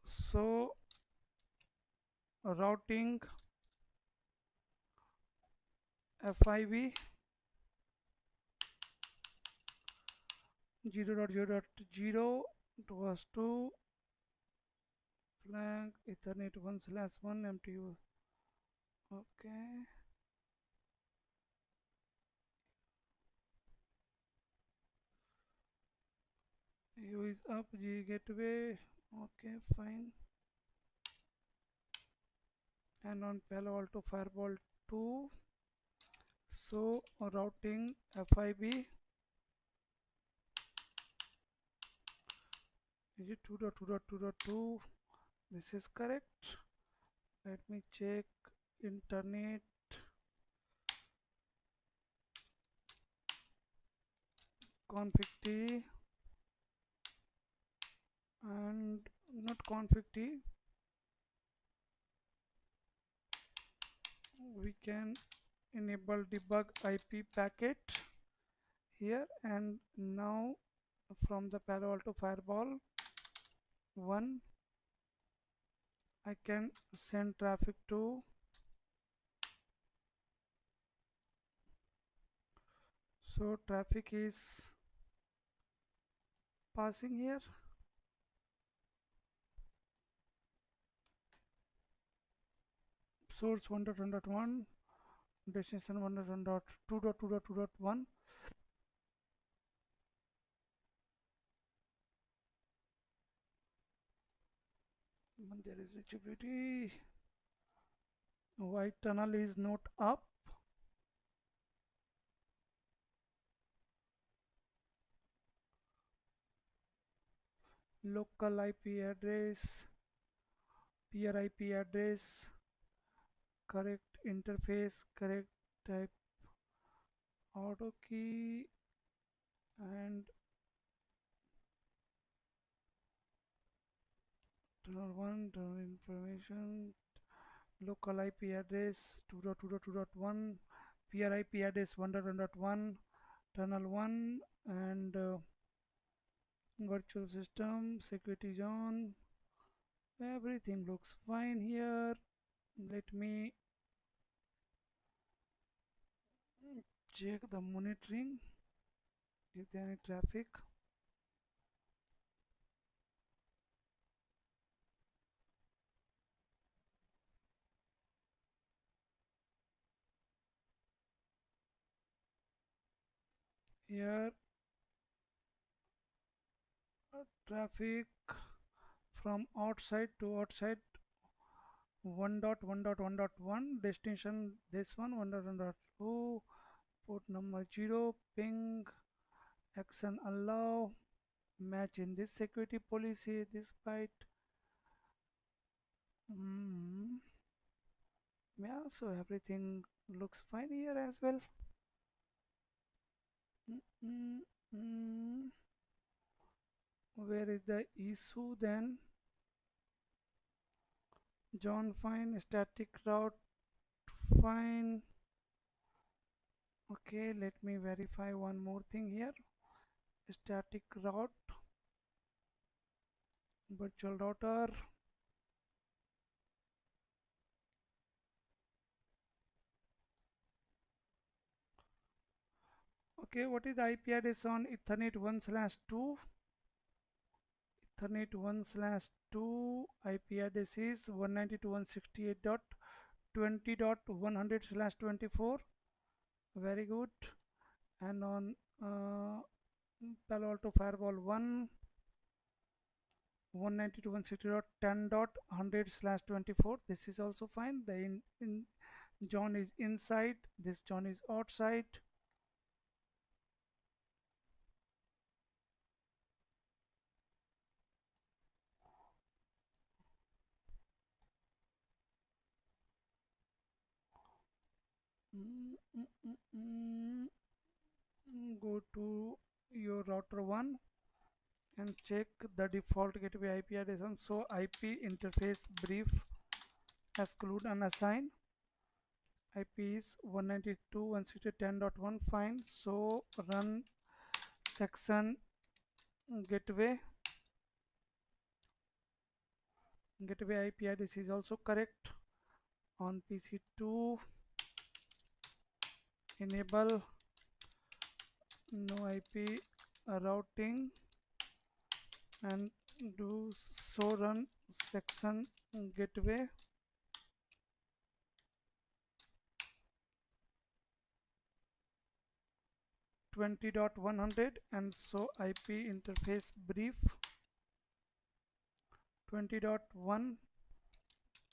Speaker 1: So routing FIV 0.0.0 was to flank Ethernet 1/1 MTU. Okay. U is up, G gateway. Okay, fine. And on Palo Alto Firewall 2, so routing FIB is it 2.2.2.2? This is correct. Let me check internet config T and not config T. We can enable debug IP packet here, and now from the Palo Alto Firewall 1 I can send traffic to so traffic is passing here. Source 1.1.1, destination 1.1.2.2.2.1. There is reachability. White tunnel is not up. Local IP address, peer IP address, correct interface, correct type auto key, and tunnel 1, tunnel information, local IP address 2.2.2.1, peer IP address 1.1.1, tunnel 1, and virtual system, security zone. Everything looks fine here. Let me check the monitoring. Is there any traffic? Here traffic from outside to outside 1.1.1.1 destination this one 1.1.2 port number 0 ping action allow match in this security policy this byte. Yeah, so everything looks fine here as well. mm, mm. Where is the issue then? John fine, static route fine. Okay, let me verify one more thing here. Static route, virtual router. Okay, what is the IP address on Ethernet 1/2? Ethernet 1/2 IP address is 192.168.20.100/24. Very good. And on Palo Alto Firewall 192.168.10.100/24. This is also fine. The in John is inside, this John is outside. Go to your router 1 and check the default gateway IP address on. So IP interface brief exclude unassign. IP is 192.168.10.1 fine. So run section gateway. Gateway IP address is also correct. On PC2 enable no IP routing and do so run section gateway. .20.100 and so IP interface brief 20.1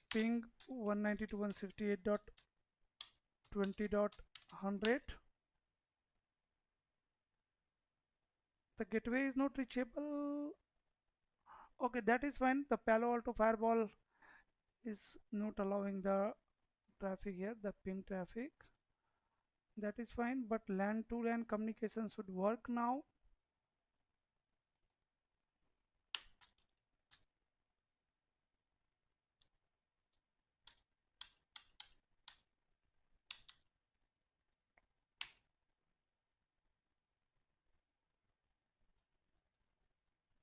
Speaker 1: ping 192.168.20.100. The gateway is not reachable. Okay, that is fine. The Palo Alto Firewall is not allowing the traffic here, the ping traffic. That is fine, but LAN to LAN communication should work now.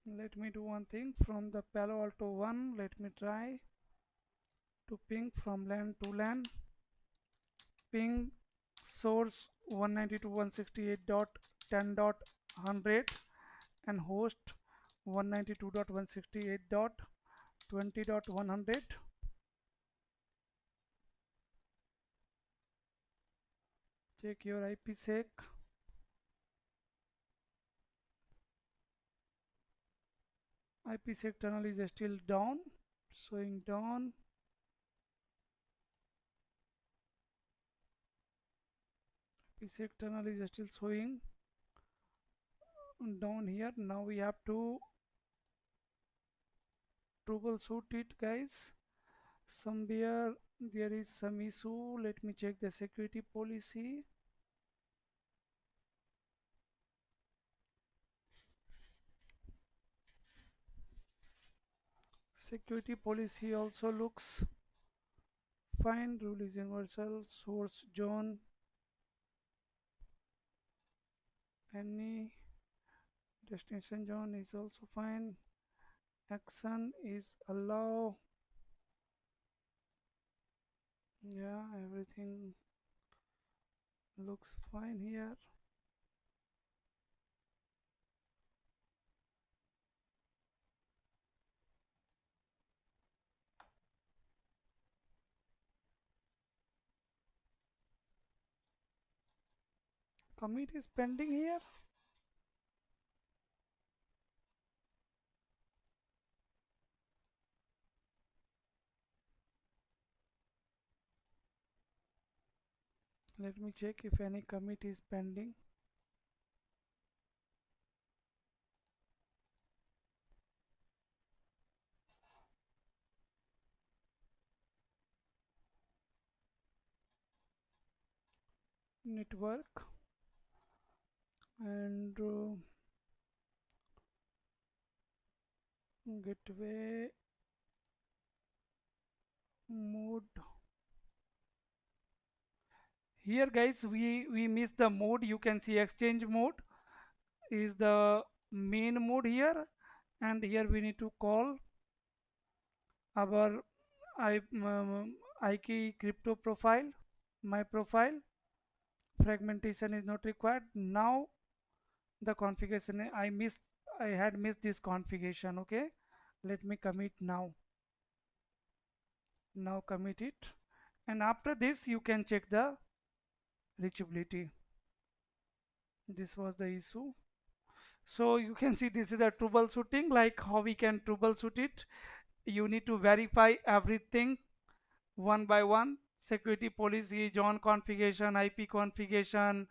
Speaker 1: Let me do one thing from the Palo Alto 1. Let me try to ping from LAN to LAN. Ping source 192.168.10.100 and host 192.168.20.100. Check your IPsec. IPsec tunnel is still down, showing down. IPsec tunnel is still showing down here. Now we have to troubleshoot it, guys. Somewhere there is some issue. Let me check the security policy. Security policy also looks fine. Rule is universal. Source zone any destination zone is also fine. Action is allow. Yeah, everything looks fine here. Commit is pending here. Let me check if any commit is pending. Network and gateway mode. Here guys, we miss the mode. You can see exchange mode is the main mode here, and here we need to call our IK crypto profile, my profile. Fragmentation is not required. Now the configuration I had missed this configuration. Okay, let me commit now. Now commit it, and after this you can check the reachability. This was the issue. So you can see this is the troubleshooting, like how we can troubleshoot it. You need to verify everything one by one. Security policy, John configuration, IP configuration,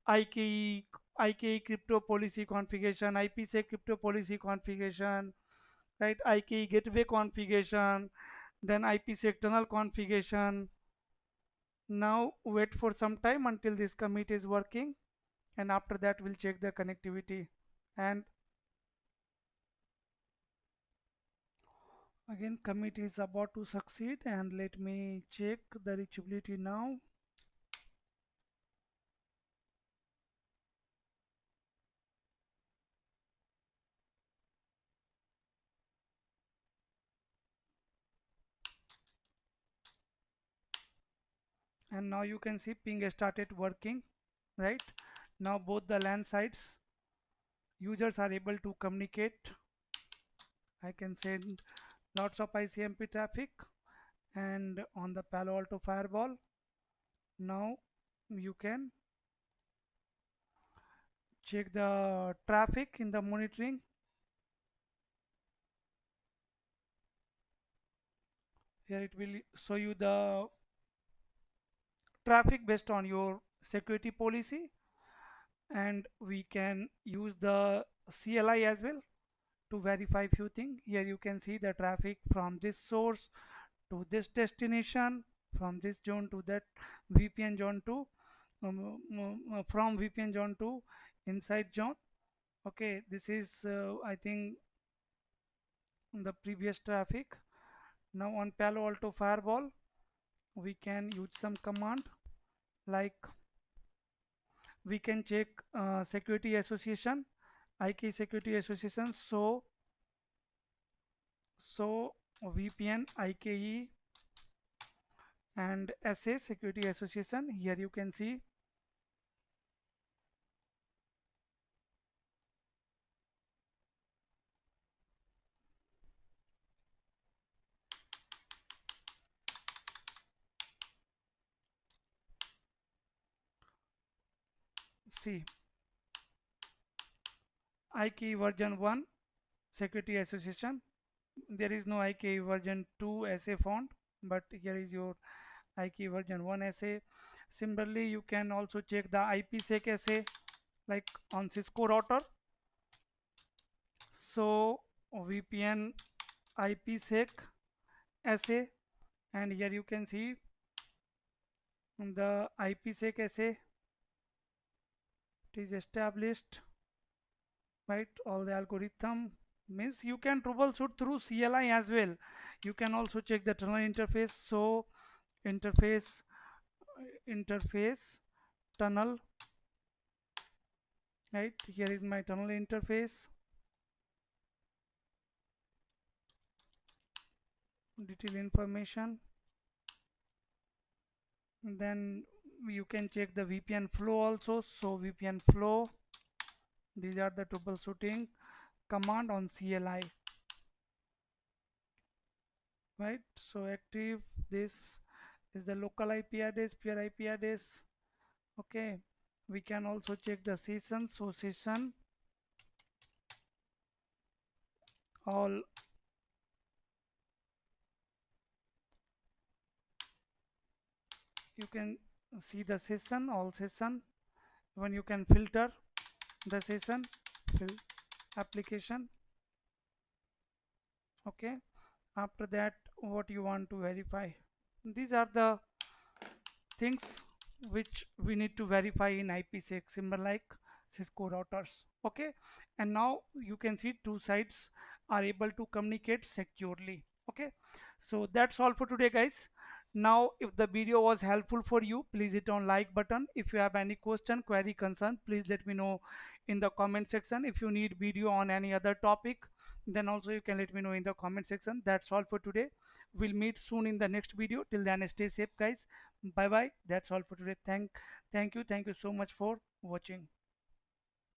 Speaker 1: IKE, IKE crypto policy configuration, IPsec crypto policy configuration, right? IKE gateway configuration, then IPsec tunnel configuration. Now wait for some time until this commit is working, and after that we'll check the connectivity. And again, commit is about to succeed, and let me check the reachability now. And now you can see ping started working, right? Now both the LAN sites users are able to communicate. I can send lots of ICMP traffic, and on the Palo Alto Firewall now you can check the traffic in the monitoring. Here it will show you the traffic based on your security policy, and we can use the CLI as well to verify few things. Here you can see the traffic from this source to this destination, from this zone to that VPN zone to from VPN zone to inside zone. Okay, this is I think the previous traffic. Now on Palo Alto Firewall we can use some command, like we can check security association, IK security association. So VPN IKE and SA security association. Here you can see IKE version 1 security association. There is no IKE version 2 SA found, but here is your IKE version 1 SA. Similarly, you can also check the IPsec SA, like on Cisco router. So VPN IPsec SA, and here you can see the IPsec SA. It is established, right? All the algorithm means you can troubleshoot through CLI as well. You can also check the tunnel interface. So interface tunnel, right? Here is my tunnel interface, detail information. Then you can check the VPN flow also. So VPN flow, these are the troubleshooting command on CLI, right? So active, this is the local IP address, peer IP address. Okay, we can also check the session. So session, all you can see the session, all session. When you can filter the session, fill application. Okay, after that what you want to verify, these are the things which we need to verify in IPsec, similar like Cisco routers. Okay, and now you can see two sides are able to communicate securely. Okay, so that's all for today, guys. Now if the video was helpful for you, please hit on like button. If you have any question, query, concern, please let me know in the comment section. If you need video on any other topic, then also you can let me know in the comment section. That's all for today. We'll meet soon in the next video. Till then, stay safe, guys. Bye bye. That's all for today. Thank you so much for watching.